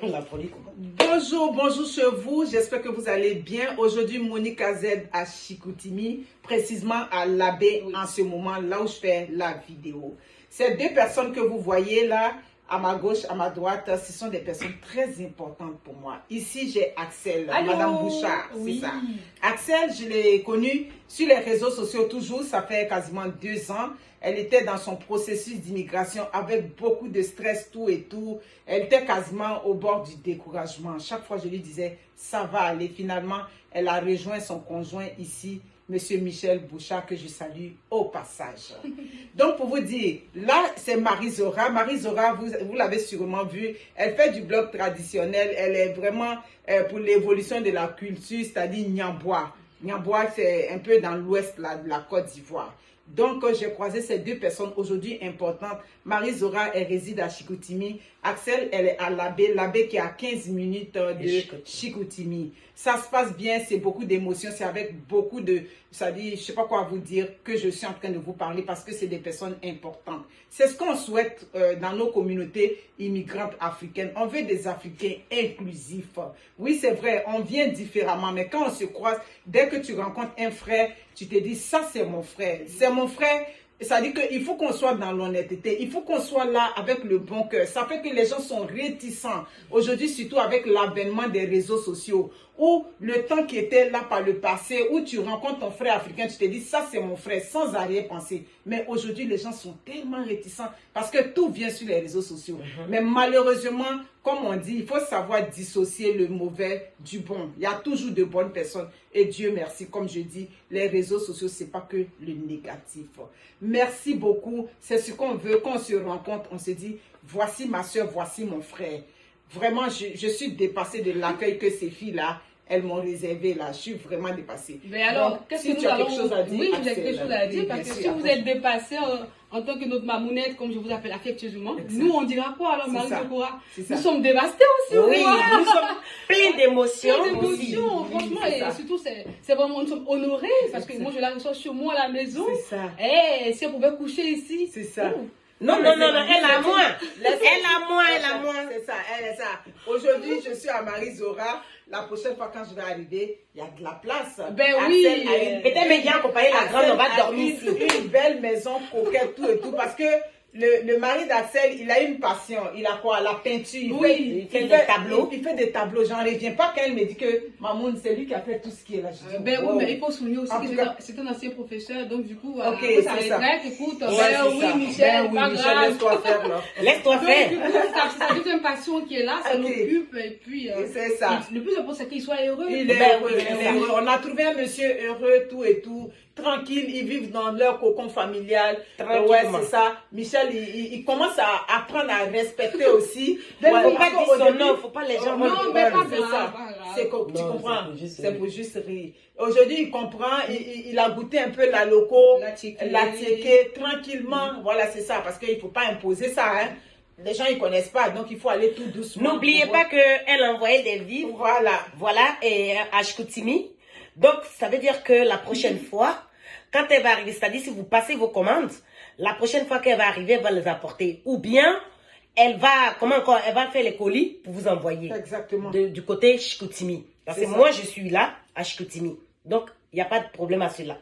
La police. Bonjour, bonjour chez vous. J'espère que vous allez bien. Aujourd'hui, Monique AZ à Chicoutimi, précisément à l'Abbé en ce moment, là où je fais la vidéo. Ces deux personnes que vous voyez là, à ma gauche, à ma droite, ce sont des personnes très importantes pour moi. Ici, j'ai Axel, Allô? Madame Bouchard, Oui. c'est ça. Axel, je l'ai connue sur les réseaux sociaux toujours, ça fait quasiment 2 ans. Elle était dans son processus d'immigration avec beaucoup de stress, tout et tout. Elle était quasiment au bord du découragement. Chaque fois, je lui disais, ça va aller. Finalement, elle a rejoint son conjoint ici, Monsieur Michel Bouchard, que je salue au passage. Donc, pour vous dire, là, c'est Marie Zora. Marie Zora, vous l'avez sûrement vu, elle fait du blog traditionnel. Elle est vraiment pour l'évolution de la culture, c'est-à-dire Nyambois. Nyambois, c'est un peu dans l'ouest de la Côte d'Ivoire. Donc, j'ai croisé ces deux personnes aujourd'hui importantes. Marie Zora, elle réside à Chicoutimi. Axel, elle est à l'Abbé. L'Abbé qui est à 15 minutes de Chicoutimi. Ça se passe bien, c'est beaucoup d'émotions, c'est avec beaucoup de... Ça dit, je ne sais pas quoi vous dire, que je suis en train de vous parler parce que c'est des personnes importantes. C'est ce qu'on souhaite dans nos communautés immigrantes africaines. On veut des Africains inclusifs. Oui, c'est vrai, on vient différemment, mais quand on se croise, dès que tu rencontres un frère, tu te dis, ça c'est mon frère. C'est mon frère. Ça dit qu'il faut qu'on soit dans l'honnêteté, il faut qu'on soit là avec le bon cœur. Ça fait que les gens sont réticents. Aujourd'hui, surtout avec l'avènement des réseaux sociaux, où le temps qui était là par le passé, où tu rencontres ton frère africain, tu te dis, ça c'est mon frère, sans arrière-pensée. Mais aujourd'hui, les gens sont tellement réticents parce que tout vient sur les réseaux sociaux. Mais malheureusement, comme on dit, il faut savoir dissocier le mauvais du bon. Il y a toujours de bonnes personnes. Et Dieu merci, comme je dis, les réseaux sociaux, ce n'est pas que le négatif. Merci beaucoup. C'est ce qu'on veut. Quand on se rencontre, on se dit, voici ma soeur, voici mon frère. Vraiment, je suis dépassée de l'accueil que ces filles-là, elles m'ont réservé là. Je suis vraiment dépassée. Mais alors, qu'est-ce que nous allons... quelque chose à dire, Oui, j'ai quelque chose à dire, parce que si vous êtes dépassé en tant que notre mamounette, comme je vous appelle affectueusement, nous, on dira quoi alors, Marie Zora? Nous sommes dévastés aussi. Oui, nous sommes pleins d'émotions. Franchement, et surtout, c'est vraiment, nous sommes honorés, parce que moi, je la reçois chez moi à la maison. C'est ça. Et si elle pouvait coucher ici. C'est ça. Non, elle a moins. Elle a moins. C'est ça, elle est ça. Aujourd'hui, je suis à Marie Zora. La prochaine fois, quand je vais arriver, il y a de la place. Ben oui. Peut-être mais bien accompagner la grande, on va dormir ici. Une belle maison coquette, tout et tout. Parce que le mari d'Axel, il a une passion. Il a quoi? La peinture. Oui, il fait des tableaux. Il fait des tableaux. J'en reviens pas quand elle me dit que Mamoun, c'est lui qui a fait tout ce qui est là. Je dis, ben wow. oui, mais il faut souligner aussi que c'est un ancien professeur, donc du coup, ça retraite, écoute, oui, Michel, pas grave. Laisse-toi faire là. Laisse-toi faire. Du coup, ça juste une passion qui est là, ça l'occupe, et puis, c'est ça. Le plus important, c'est qu'il soit heureux. Il est heureux, il est heureux. On a trouvé un monsieur heureux, tout et tout. Tranquille, ils vivent dans leur cocon familial. Ouais, c'est ça. Michel, il commence à apprendre à respecter aussi. Il ne faut pas dire son nom, il ne faut pas les gens Non, mais pas c'est ça. Tu comprends? C'est pour juste rire. Aujourd'hui, il comprend, il a goûté un peu la loco, la tchéké, tranquillement. Voilà, c'est ça. Parce qu'il ne faut pas imposer ça, hein. Les gens, ils ne connaissent pas, donc il faut aller tout doucement. N'oubliez pas qu'elle envoyait des vivres. Voilà, et à Chicoutimi. Donc, ça veut dire que la prochaine fois, quand elle va arriver, c'est-à-dire si vous passez vos commandes, la prochaine fois qu'elle va arriver, elle va les apporter. Ou bien, elle va faire les colis pour vous envoyer. Exactement. Du côté Chicoutimi. Parce que moi, je suis là, à Chicoutimi. Donc, il n'y a pas de problème à cela.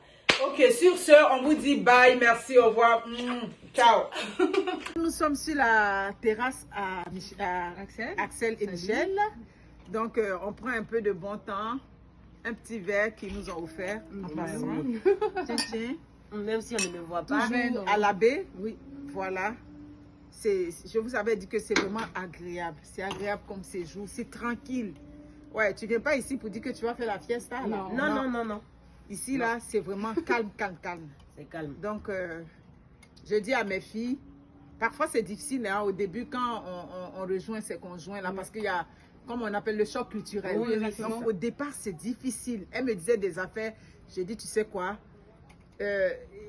Ok, sur ce, on vous dit bye, merci, au revoir. Ciao. Nous sommes sur la terrasse à Axel et Michel. Donc, on prend un peu de bon temps. Un petit verre qu'ils nous ont offert en passant. Tiens. Même si on ne me voit pas. Toujours à l'Abbé. Oui, voilà. Je vous avais dit que c'est vraiment agréable. C'est agréable comme séjour. C'est tranquille. Ouais, tu viens pas ici pour dire que tu vas faire la fiesta. Là. Non. Ici, là, c'est vraiment calme. C'est calme. Donc, je dis à mes filles, parfois c'est difficile hein, au début quand on rejoint ses conjoints là, parce qu'il y a, comme on appelle le choc culturel. Oui, donc au départ c'est difficile. Elle me disait des affaires, j'ai dit tu sais quoi,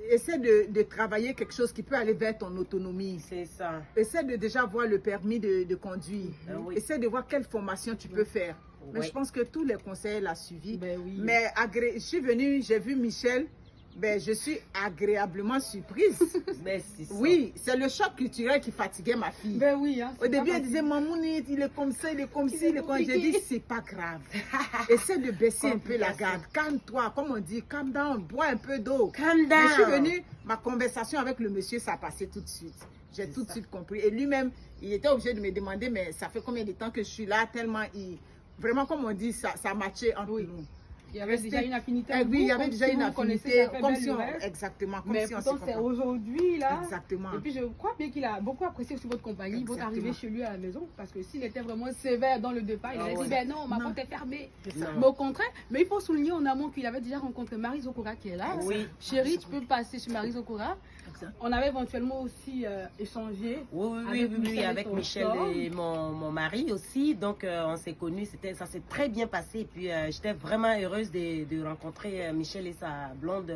essaie de travailler quelque chose qui peut aller vers ton autonomie. C'est ça. Essaie de déjà voir le permis de conduire. Essaie de voir quelle formation tu peux faire. Mais je pense que tous les conseils l'a suivi. Ben oui. Mais je suis venue, j'ai vu Michel. Ben, je suis agréablement surprise. Oui, c'est le choc culturel qui fatiguait ma fille. Ben oui, hein, au début, elle disait, Mamounette, il est comme ça, il est comme ci, il est comme... J'ai dit, c'est pas grave. Essaie de baisser un peu la garde. Calme-toi, comme on dit, calm down, bois un peu d'eau. Calm down. Je suis venue, ma conversation avec le monsieur, ça a passé tout de suite. J'ai tout de suite compris. Et lui-même, il était obligé de me demander, mais ça fait combien de temps que je suis là, tellement il... Vraiment, comme on dit, ça matchait entre nous. Il y avait déjà une affinité. Oui, il y avait déjà une affinité. Comme si on... Exactement. Comme mais si pourtant, c'est aujourd'hui, là. Exactement. Et puis, je crois bien qu'il a beaucoup apprécié aussi votre compagnie, votre arrivée chez lui à la maison. Parce que s'il était vraiment sévère dans le départ, il aurait dit, ben non, ma porte est fermée. Mais au contraire, mais il faut souligner en amont qu'il avait déjà rencontré Marie Zokora qui est là. Oui. Chérie, tu peux passer chez Marie Zokora. On avait éventuellement aussi échangé avec Michel et mon mari aussi. Donc, on s'est connus. Ça s'est très bien passé. Et puis, j'étais vraiment heureuse de rencontrer Michel et sa blonde,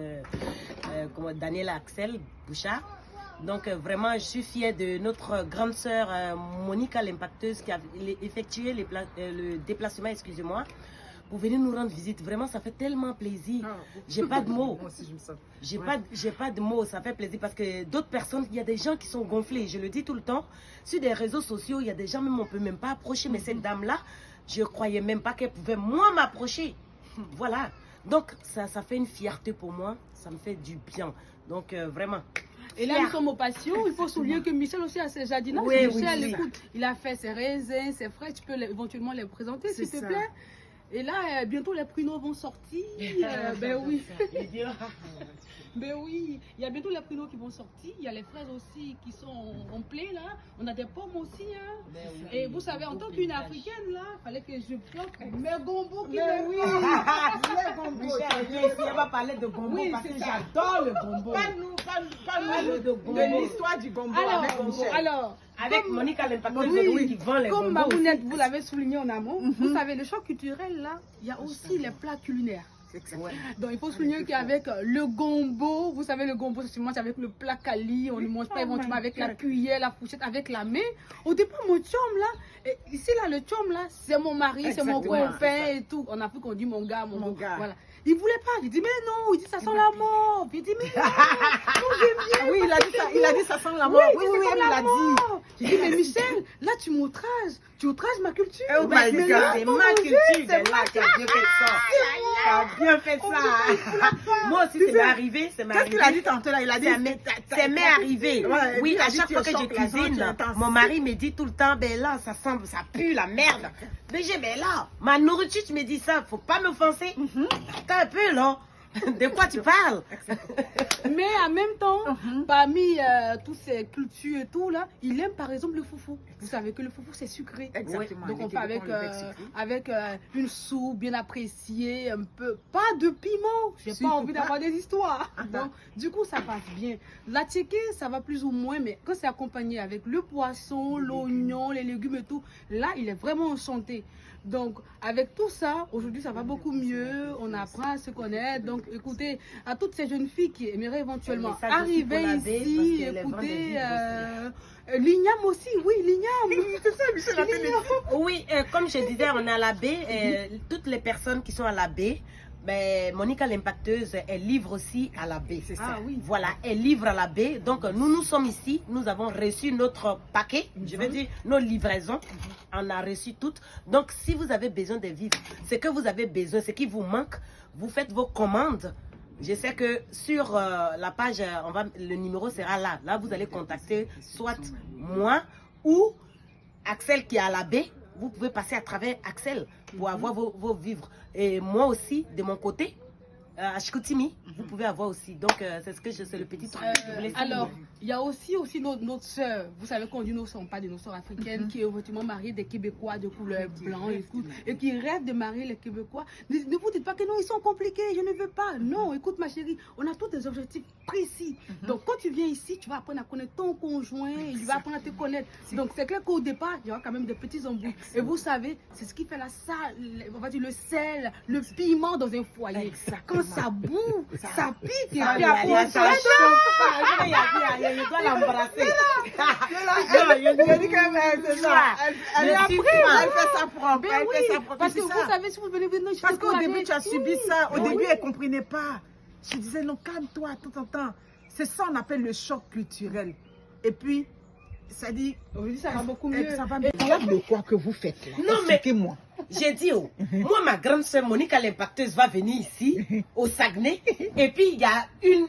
Daniela Axel Bouchard. Donc, vraiment, je suis fière de notre grande sœur Monica l'impacteuse qui a effectué le déplacement, excusez-moi, pour venir nous rendre visite. Vraiment, ça fait tellement plaisir. J'ai pas de mots. Moi aussi, je me sens. J'ai pas de mots. Ça fait plaisir parce que d'autres personnes, il y a des gens qui sont gonflés. Je le dis tout le temps. Sur des réseaux sociaux, il y a des gens, même on peut même pas approcher. Mais cette dame-là, je croyais même pas qu'elle pouvait, moi, m'approcher. Voilà. Donc, ça fait une fierté pour moi. Ça me fait du bien. Donc, vraiment. Et là, nous sommes aux passions. Il faut souligner que Michel aussi a ses jardinages. Michel, écoute, il a fait ses raisins, ses fraises. Tu peux éventuellement les présenter, s'il te plaît. Et là, bientôt les pruneaux vont sortir. Ben oui. Ben oui. Il y a bientôt les pruneaux qui vont sortir. Il y a les fraises aussi qui sont en plein là. On a des pommes aussi. Hein. Et vous savez, en tant qu'une africaine là, il fallait que je planque mes gombos. Mais oui. Les gombos. On va parler de gombo parce que j'adore le gombo. Parle-nous de l'histoire du gombo avec Michel. Alors, avec Monica l'impacteuse qui vend les gombos. Comme Mamounette, vous l'avez souligné en amont, vous savez, le choc culturel là, il y a aussi les plats culinaires. Donc il faut souligner qu'avec le gombo, vous savez le gombo, c'est mange avec le plat kali, on ne mange pas éventuellement avec la cuillère, la fourchette, avec la main. Au départ mon chum là, et ici là le chum là, c'est mon mari, c'est mon copain et tout. On a pu qu'on dit mon gars, mon gars. Voilà. Il voulait pas, il dit mais non, il dit ça sent la mort. Il dit mais non, j'aime bien. Oui, il a dit ça sent la mort. Oui, il a dit. J'ai dit mais Michel, là tu m'outrages ma culture. Oh my God, c'est ma culture, c'est là qui a bien fait ça. Tu as bien fait ça. Moi aussi, c'est arrivé, c'est Qu'est-ce qu'il a dit tantôt là? Il a dit c'est m'est arrivé. Oui, à chaque fois que je cuisine, mon mari me dit tout le temps, ben là, ça sent, ça pue la merde. Mais j'ai, ben là, ma nourriture, tu me dis ça, faut pas m'offenser. Attends un peu là. De quoi tu parles? Mais en même temps, parmi toutes ces cultures et tout là, il aime par exemple le foufou. Vous savez que le foufou c'est sucré. Exactement. Donc on fait avec une soupe bien appréciée, un peu, pas de piment. J'ai pas envie d'avoir des histoires. Donc du coup ça passe bien. La tchéké ça va plus ou moins, mais quand c'est accompagné avec le poisson, l'oignon, les légumes et tout, là il est vraiment enchanté. Donc, avec tout ça, aujourd'hui, ça va beaucoup mieux. On apprend à se connaître. Donc, écoutez, à toutes ces jeunes filles qui aimeraient éventuellement arriver ici, écoutez, l'igname aussi, oui, l'igname. C'est ça, Michel a fait. Oui, comme je disais, on est à la baie. Toutes les personnes qui sont à la baie, ben, Monica l'impacteuse, elle livre aussi à la baie. C'est ça. Oui. Voilà, elle livre à la baie. Donc, nous sommes ici. Nous avons reçu notre paquet. Je veux dire, nos livraisons. On a reçu toutes. Donc, si vous avez besoin de vivres, ce que vous avez besoin, ce qui vous manque, vous faites vos commandes. Je sais que sur la page, le numéro sera là. Là, vous allez contacter soit moi ou Axel qui est à la baie. Vous pouvez passer à travers Axel pour avoir vos vivres. Et moi aussi, de mon côté, à Chicoutimi, vous pouvez avoir aussi. Donc, c'est le petit truc. Alors, il y a aussi notre soeur. Vous savez qu'on dit nos soeurs, pas de nos soeurs africaines, qui est effectivement mariée des Québécois de couleur blanc et qui rêvent de marier les Québécois. Ne vous dites pas que non, ils sont compliqués, je ne veux pas. Non, écoute ma chérie, on a tous des objectifs précis. Donc, quand tu viens ici, tu vas apprendre à connaître ton conjoint, il va apprendre à te connaître. Donc, c'est clair qu'au départ, il y aura quand même des petits embrouilles. Et vous savez, c'est ce qui fait on va dire le sel, le piment dans un foyer. Quand ça boue, ça pique. Et puis après, je dois l'embrasser. Je dis que c'est ça. Elle est appris, elle fait ça propre. Parce que vous savez, si vous venez, parce qu'au début, tu as subi ça. Au début, elle ne comprenait pas. Je disais, non, calme-toi, attends. C'est ça qu'on appelle le choc culturel. Et puis, ça dit... Aujourd'hui, ça va beaucoup mieux. Ça va mieux. De quoi que vous faites là? Non, mais expliquez-moi. j'ai dit, oh, moi, ma grande soeur Monique, l'impacteuse, va venir ici, au Saguenay. Et puis, il y a une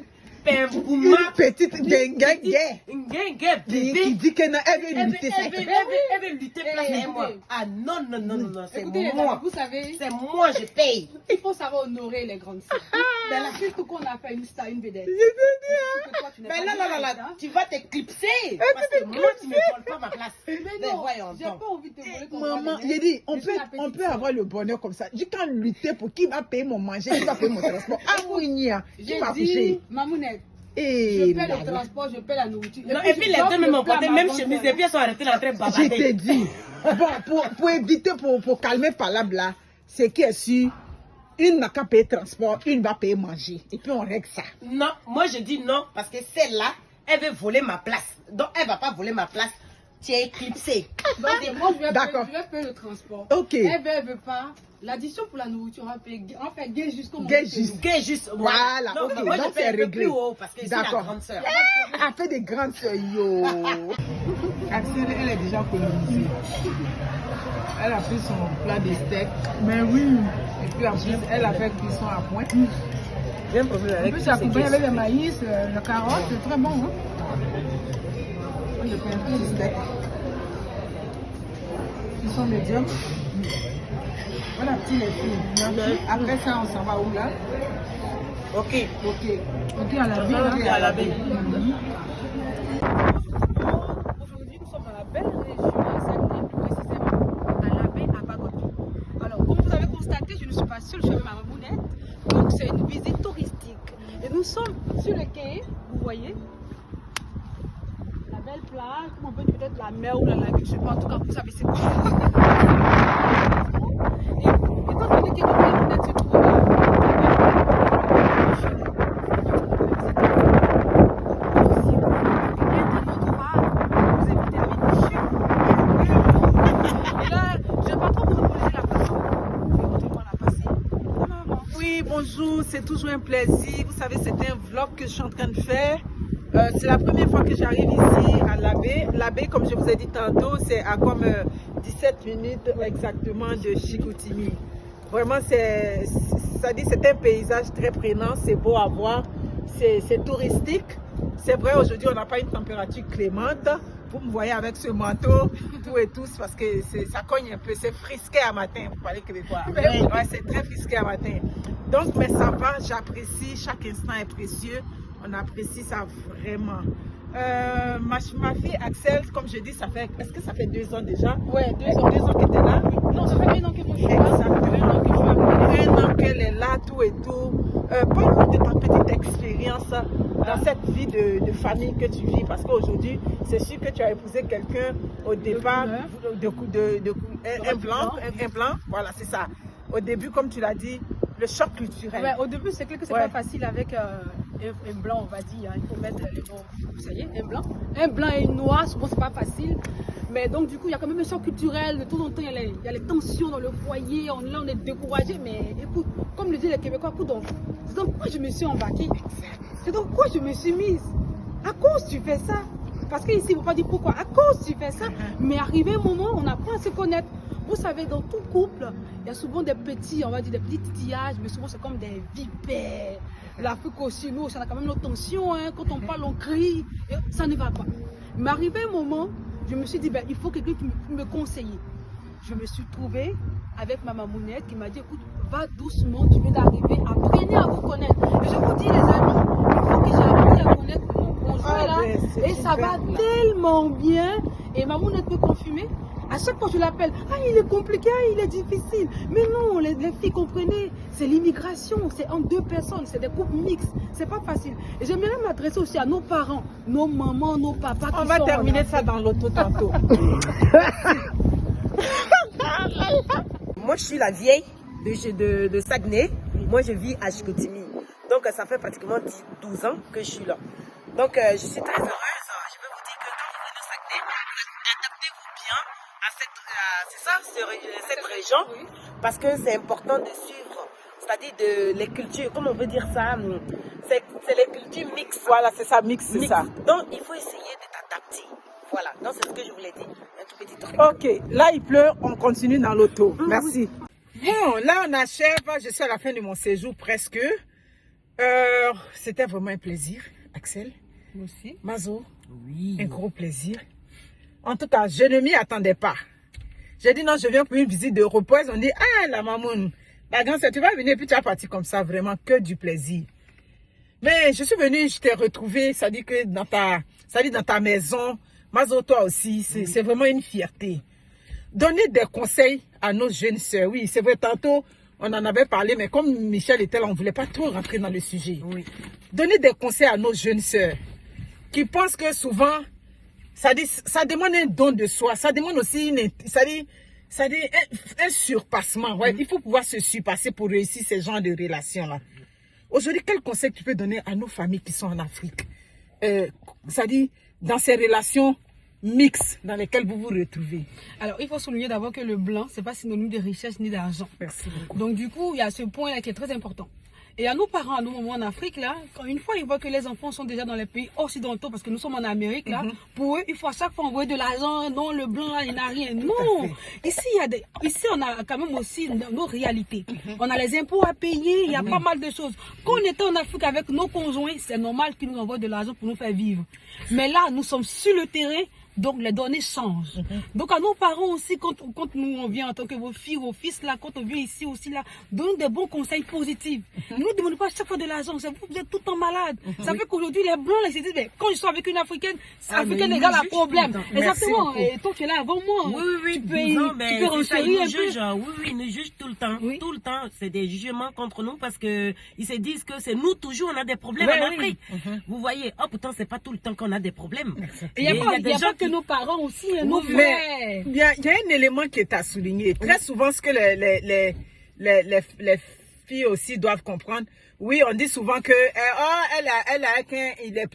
petite guinguet bébé qui dit qu'elle veut lutter. Elle veut lutter place à moi. Ah non, c'est Écoutez, moi. vous savez, C'est moi, je paye. il faut savoir honorer les grandes sœurs. Mais là, surtout qu'on a fait une star, une vedette. Mais là, tu vas t'éclipser. Parce que moi, tu ne me voles pas ma place. Mais non, voyons j'ai donc. pas envie de te voler ton Maman, vedette. j'ai dit, Je suis la petite on peut sœur. avoir le bonheur comme ça. Je quand lutter pour qui va payer mon manger, qui va payer mon transport. Ah oui, qui J'ai m'a dit, couché. Mamounette, Et je paie le transport, je paie la nourriture. Non, et puis les deux même emportés, même chemise, les pieds sont arrêtés en train de Je bavarder. t'ai dit. Bon, pour éviter, pour calmer par là, c'est qui est sûr, une n'a qu'à payer transport, une va payer manger. Et puis on règle ça. Non, moi je dis non, parce que celle-là, elle veut voler ma place. Donc elle va pas voler ma place. Tu es éclipsé. Donc, moi, je vais payer le transport. Ok. Elle veut pas. L'addition pour la nourriture, on fait gay jusqu'au moment. Gay juste. Gay juste. Voilà, Non, ok, moi donc je paye c'est un peu réglé. plus haut parce que c'est la D'accord. grande sœur. Elle fait des grandes sœurs, yo. Axel, elle est déjà colonisée. Elle a fait son plat de steak. Mais oui. Et puis ensuite, elle a fait cuisson à point. J'ai un problème En avec plus, tout ça ce accompagne qui est- avec le maïs, la carotte, c'est très bon. Hein? Moi, je fais un petit steak. Cuisson médium. Voilà, petit les filles. Après ça, on s'en va où là? Ok. Ok, à la baie. Ok, à la baie. Aujourd'hui, nous sommes dans la belle région à Saguenay, plus précisément à la baie à Bagoto. Alors, comme vous avez constaté, je ne suis pas seule, je suis avec ma mamounette. Donc, c'est une visite touristique. Et nous sommes sur le quai, vous voyez. La belle plage, comme on peut dire peut-être la mer ou la lagune, je ne sais pas, en tout cas, vous savez c'est quoi. Et étant donné que ma mamounette se trouve Oui, bonjour, c'est toujours un plaisir. Vous savez, c'est un vlog que je suis en train de faire. C'est la première fois que j'arrive ici à la baie. La baie, comme je vous ai dit tantôt, c'est à comme 17 minutes exactement de Chicoutimi. Vraiment, c'est un paysage très prenant, c'est beau à voir, c'est touristique. C'est vrai, aujourd'hui, on n'a pas une température clémente. Vous me voyez avec ce manteau, tout et tous, parce que ça cogne un peu, c'est frisqué à matin, vous parlez québécois. Ouais, c'est très frisqué à matin. Donc, mais ça va, j'apprécie, chaque instant est précieux, on apprécie ça vraiment. Ma fille Axel, comme je dis, ça fait, est-ce que ça fait 2 ans déjà? Ouais, 2 ans. 2 ans qu'elle était là? Non, ça fait 1 an que moi je suis là. Exactement. 1 an que je suis arrivée. 1 an qu'elle est là, tout et tout. Parle-nous de ta petite expérience dans cette vie de famille que tu vis, parce qu'aujourd'hui, c'est sûr que tu as épousé quelqu'un au départ, un blanc, voilà, c'est ça. Au début, comme tu l'as dit, le choc culturel. Ouais, au début, c'est clair que c'est Ouais. pas facile avec un blanc, on va dire. Hein. Il faut mettre le bon. Ça y est, un blanc. Un blanc et une noire, souvent, c'est pas facile. Mais donc, du coup, il y a quand même un choc culturel. De temps en temps, il y a les tensions dans le foyer. Là, on est découragé. Mais écoute, comme le disent les Québécois, écoute donc, c'est donc pourquoi je me suis embarquée. C'est donc pourquoi je me suis mise. À cause tu fais ça. Parce qu'ici, il ne faut pas dire pourquoi. À cause tu fais ça. Mais arrivé un moment, on apprend à se connaître. Vous savez, dans tout couple, il y a souvent des petits, on va dire des petits titillages, mais souvent c'est comme des vipères. L'Afrique aussi, nous, ça a quand même nos tensions, hein. Quand on parle, on crie, et ça ne va pas. Mais arrivé un moment, je me suis dit, ben, il faut quelqu'un qui me conseille. Je me suis trouvée avec ma mamounette qui m'a dit, écoute, va doucement, tu viens d'arriver, apprenez à vous connaître. Et je vous dis, les amis, il faut que j'apprenne à connaître mon conjoint là, et ça va tellement bien. Et mamounette peut confirmer. À chaque fois, je l'appelle. Ah, il est compliqué, ah, il est difficile. Mais non, les filles, comprenez, c'est l'immigration, c'est entre 2 personnes, c'est des couples mixtes, c'est pas facile. Et j'aimerais m'adresser aussi à nos parents, nos mamans, nos papas. On va terminer ça dans l'auto tantôt. Moi, je suis la vieille de Saguenay. Moi, je vis à Chicoutimi. Donc, ça fait pratiquement 12 ans que je suis là. Donc, je suis très heureuse. Je peux vous dire que quand vous venez au Saguenay, adaptez-vous bien à cette région. Parce que c'est important de suivre c'est-à-dire de les cultures, comment on peut dire ça, c'est les cultures mixtes. Voilà, c'est ça, mix, c'est ça. Donc, il faut essayer de t'adapter. Voilà, donc c'est ce que je voulais dire. Un tout petit truc. Ok, là il pleut, on continue dans l'auto. Merci. Bon, là on achève, je suis à la fin de mon séjour presque. C'était vraiment un plaisir, Axel. Moi aussi. Mazo, Oui. un gros plaisir. En tout cas, je ne m'y attendais pas. J'ai dit non, je viens pour une visite de repos. On dit, ah la mamoun, la grande, tu vas venir puis tu vas partir comme ça, vraiment que du plaisir. Mais je suis venue, je t'ai retrouvé, ça dit que dans ta maison, Mazo, toi aussi, c'est vraiment une fierté. Donner des conseils à nos jeunes sœurs, oui, c'est vrai, tantôt, on en avait parlé, mais comme Michel était là, on ne voulait pas trop rentrer dans le sujet. Oui. Donner des conseils à nos jeunes sœurs qui pensent que souvent, ça demande un don de soi, ça demande aussi un surpassement. Ouais. Il faut pouvoir se surpasser pour réussir ces genres de relations-là. Aujourd'hui, quel conseil tu peux donner à nos familles qui sont en Afrique? C'est-à-dire, dans ces relations mixtes dans lesquelles vous vous retrouvez. Alors, il faut souligner d'abord que le blanc, c'est pas synonyme de richesse ni d'argent. Merci beaucoup. Donc, du coup, il y a ce point-là qui est très important. Et à nos parents, à nos moments en Afrique, là, quand une fois ils voient que les enfants sont déjà dans les pays occidentaux, parce que nous sommes en Amérique, là, pour eux, il faut à chaque fois envoyer de l'argent. Non, le blanc, là, il n'a rien. Non. Ici, on a quand même aussi nos réalités. On a les impôts à payer, il y a pas mal de choses. Quand on était en Afrique avec nos conjoints, c'est normal qu'ils nous envoient de l'argent pour nous faire vivre. Mais là, nous sommes sur le terrain. Donc les données changent. Donc à nos parents aussi, quand nous on vient en tant que vos filles, vos fils, là, quand on vient ici aussi, là, donnez des bons conseils positifs. Ne nous demandez pas à chaque fois de l'argent, vous êtes tout le temps malade. Ça fait qu'aujourd'hui les blancs, ils se disent, mais quand je suis avec une africaine, africaine égale à problème. Exactement. Et toi tu es là avant moi. Oui, tu peux renchérir un peu. Oui, ils nous jugent tout le temps. Oui. Tout le temps, c'est des jugements contre nous parce que ils se disent que c'est nous toujours, on a des problèmes en Afrique. Vous voyez, oh pourtant c'est pas tout le temps qu'on a des problèmes. Et il y a des gens que nos parents aussi, nos frères. Mais il y a un élément qui est à souligner. Très souvent, ce que les filles aussi doivent comprendre, oui, on dit souvent que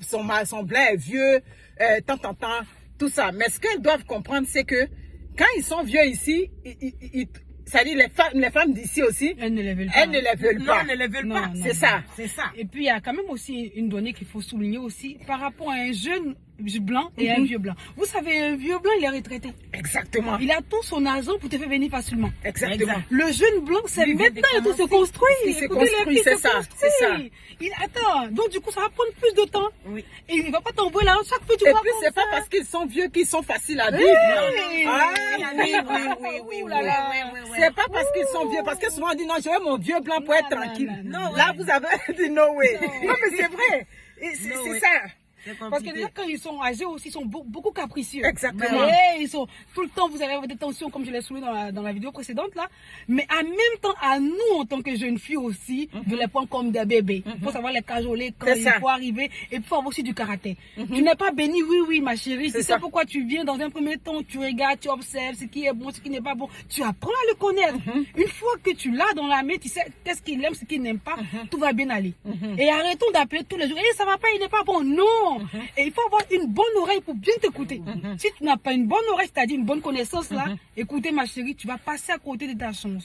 son blanc est vieux, tout ça. Mais ce qu'elles doivent comprendre, c'est que quand ils sont vieux ici, ça dit les femmes d'ici aussi, Elles ne les veulent pas. elles ne les veulent pas. Non, elles ne les veulent Non, pas. non, C'est ça, c'est ça. Et puis il y a quand même aussi une donnée qu'il faut souligner aussi par rapport à un jeune blanc et un vieux blanc. Vous savez, un vieux blanc, il est retraité. Exactement. Il a tout son argent pour te faire venir facilement. Exactement. Le jeune blanc, c'est Lui, maintenant il tout se construit. Il se Écoutez, construit, les filles c'est se ça, construisent. c'est ça. Attends, donc du coup, ça va prendre plus de temps. Oui. Et il ne va pas t'envoyer là chaque fois tu Et vois puis, comme c'est pas ça. parce qu'ils sont vieux qu'ils sont faciles à vivre. Oui. C'est pas parce qu'ils sont vieux, parce que souvent on dit non, je veux mon vieux blanc pour être tranquille. non, Là, vous avez dit no way. Non, mais c'est vrai. C'est ça. Parce que déjà, quand ils sont âgés aussi, ils sont beaucoup capricieux. Exactement. Et ils sont tout le temps, vous avez des tensions, comme je l'ai souligné dans la vidéo précédente là. Mais en même temps, à nous, en tant que jeunes filles aussi, de les prendre comme des bébés. Il faut savoir les cajoler quand il faut arriver. Et puis, il faut avoir aussi du caractère. Tu n'es pas béni, oui, ma chérie. Tu sais pourquoi tu viens dans un premier temps, tu regardes, tu observes ce qui est bon, ce qui n'est pas bon. Tu apprends à le connaître. Une fois que tu l'as dans la main, tu sais qu'est-ce qu'il aime, ce qu'il n'aime pas, tout va bien aller. Et arrêtons d'appeler tous les jours. Ça va pas, il n'est pas bon. Non. Et il faut avoir une bonne oreille pour bien t'écouter. Si tu n'as pas une bonne oreille, c'est-à-dire une bonne connaissance là, écoutez ma chérie, tu vas passer à côté de ta chance.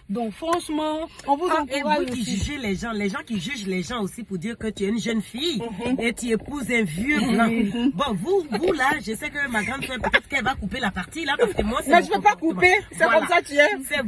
Donc franchement, on vous encourage. Et vous qui jugez les gens qui jugent les gens aussi pour dire que tu es une jeune fille et tu épouses un vieux blanc. Bon, vous là, je sais que ma grande soeur, peut-être qu'elle va couper la partie là, parce que moi c'est. Mais je ne peux pas couper, c'est comme ça tu es. C'est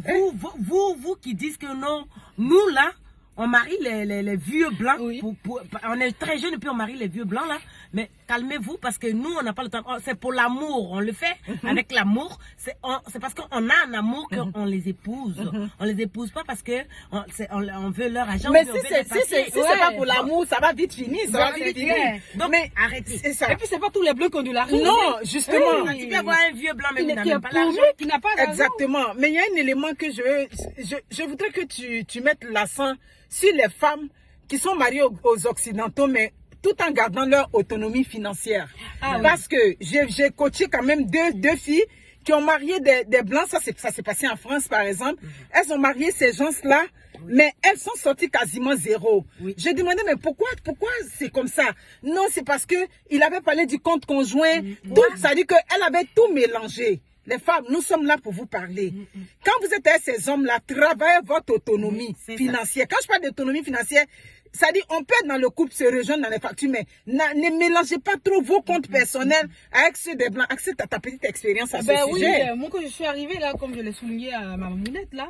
vous qui dites que non, nous là, on marie les vieux blancs, on est très jeunes et puis on marie les vieux blancs là, mais calmez-vous parce que nous on n'a pas le temps, c'est pour l'amour, on le fait avec l'amour, c'est parce qu'on a un amour qu'on les épouse, on les épouse pas parce que on veut leur argent. Mais si c'est pas pour l'amour, ça va vite finir, ça va vite finir. Donc mais arrêtez. C'est ça. Et puis c'est pas tous les blancs qui ont de l'argent. Non, justement. Tu peux avoir un vieux blanc mais qui n'a même pas l'argent, l'argent. qui n'a pas d'argent. Exactement. Mais il y a un élément que je voudrais que tu mettes l'accent sur les femmes qui sont mariées aux Occidentaux, mais tout en gardant leur autonomie financière. Parce que j'ai coaché quand même deux filles qui ont marié des Blancs. Ça s'est passé en France, par exemple. Elles ont marié ces gens-là, mais elles sont sorties quasiment zéro. J'ai demandé, mais pourquoi c'est comme ça? Non, c'est parce que il avait parlé du compte conjoint. Donc, ça dit qu'elle avait tout mélangé. les femmes, nous sommes là pour vous parler. Quand vous êtes avec ces hommes-là, travaillez votre autonomie financière. Quand je parle d'autonomie financière, ça dit on peut être dans le couple, se rejoindre dans les factures, mais ne mélangez pas trop vos comptes personnels avec ceux des blancs. Accède à ta petite expérience à ce sujet. Oui, moi quand je suis arrivée là, comme je l'ai souligné à ma mounette là,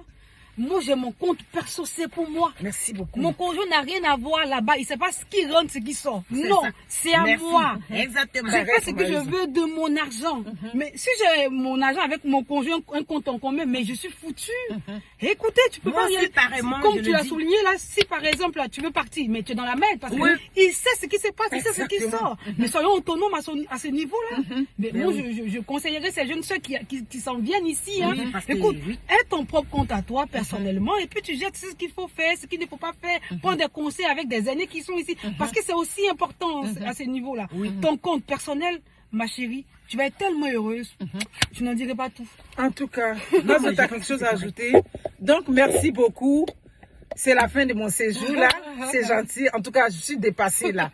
moi j'ai mon compte perso, c'est pour moi. Merci beaucoup. Mon conjoint n'a rien à voir là-bas, il ne sait pas ce qui rentre, ce qui sort. Non, c'est à moi. Exactement. Je fais ce que je veux de mon argent. Mais si j'ai mon argent avec mon conjoint, un compte en commun, mais je suis foutue. Écoutez, tu peux pas rien. Comme tu l'as souligné là, si par exemple là, tu veux partir, mais tu es dans la merde parce qu'il sait ce qui se passe, il sait ce qui sort. Mais soyons autonomes à ce niveau-là. Mais moi, je conseillerais ces jeunes soeurs qui s'en viennent ici. Hein. Écoute, aie ton propre compte à toi, personnellement, et puis tu jettes ce qu'il faut faire, ce qu'il ne faut pas faire. Prends des conseils avec des aînés qui sont ici. Parce que c'est aussi important à ce niveau-là. Ton compte personnel, ma chérie, tu vas être tellement heureuse. Je n'en dirai pas tout. En tout cas, moi, tu as quelque chose à ajouter. Donc, merci beaucoup. C'est la fin de mon séjour là. C'est gentil. En tout cas, je suis dépassée là.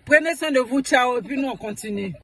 Prenez soin de vous. Ciao. Et puis nous, on continue.